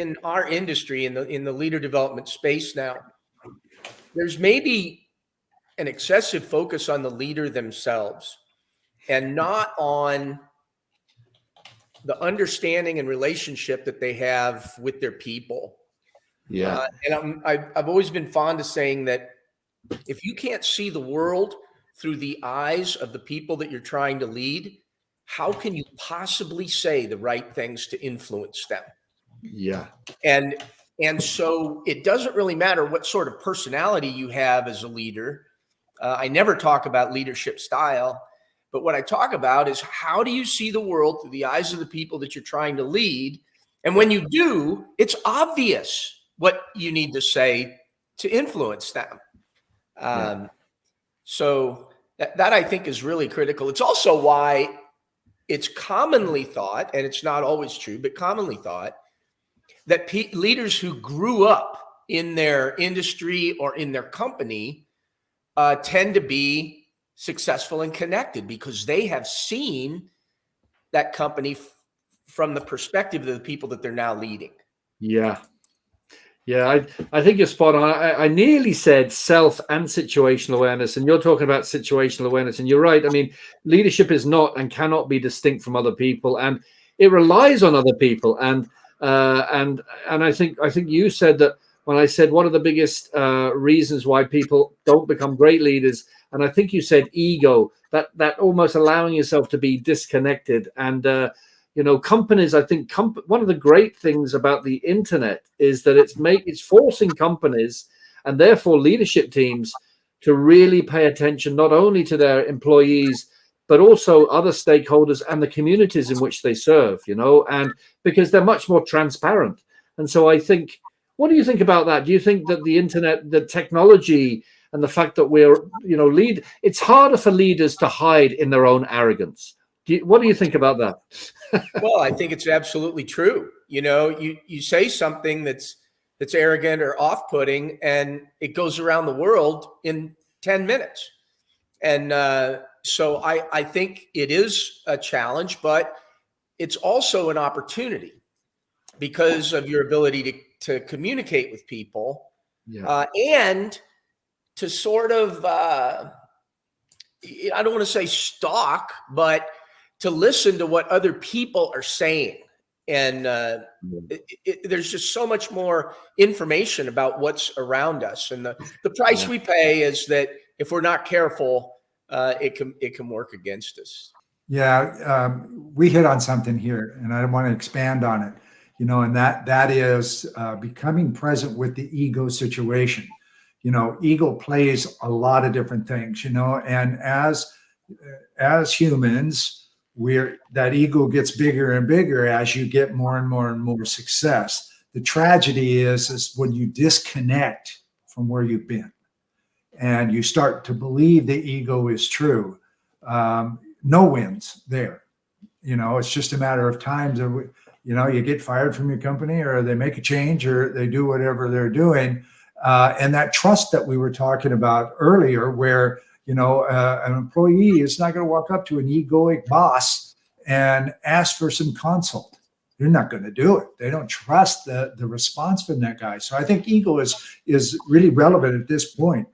in our industry, in the leader development space now, there's maybe an excessive focus on the leader themselves and not on the understanding and relationship that they have with their people. Yeah. And I've always been fond of saying that if you can't see the world through the eyes of the people that you're trying to lead, how can you possibly say the right things to influence them? Yeah. And so it doesn't really matter what sort of personality you have as a leader. I never talk about leadership style, but what I talk about is how do you see the world through the eyes of the people that you're trying to lead? And when you do, it's obvious what you need to say to influence them. So that I think is really critical. It's also why it's commonly thought, and it's not always true, but commonly thought, that leaders who grew up in their industry or in their company tend to be successful and connected because they have seen that company from the perspective of the people that they're now leading. Yeah. Yeah, I think you're spot on. I nearly said self and situational awareness, and you're talking about situational awareness, and you're right. I mean, leadership is not and cannot be distinct from other people, and it relies on other people. And I think you said that when I said what are the biggest reasons why people don't become great leaders, and I think you said ego, that almost allowing yourself to be disconnected. And you know, companies, I think one of the great things about the internet is that it's forcing companies and therefore leadership teams to really pay attention not only to their employees, but also other stakeholders and the communities in which they serve, you know, and because they're much more transparent. And so I think, what do you think about that? Do you think that the internet, the technology, and the fact that we're, you know, it's harder for leaders to hide in their own arrogance? What do you think about that? Well, I think it's absolutely true. You know, you say something that's arrogant or off-putting, and it goes around the world in 10 minutes. And so I think it is a challenge, but it's also an opportunity because of your ability to communicate with people, and to sort of, I don't want to say stalk, but to listen to what other people are saying. And there's just so much more information about what's around us. And the price we pay is that if we're not careful, it can work against us. Yeah, we hit on something here, and I want to expand on it. You know, and that is becoming present with the ego situation. You know, ego plays a lot of different things. You know, and as humans, that ego gets bigger and bigger as you get more and more and more success. The tragedy is when you disconnect from where you've been and you start to believe the ego is true. No wins there. You know, it's just a matter of time. You know, you get fired from your company, or they make a change, or they do whatever they're doing. And that trust that we were talking about earlier, where, you know, an employee is not going to walk up to an egoic boss and ask for some consult. They're not going to do it. They don't trust the response from that guy. So I think ego is really relevant at this point.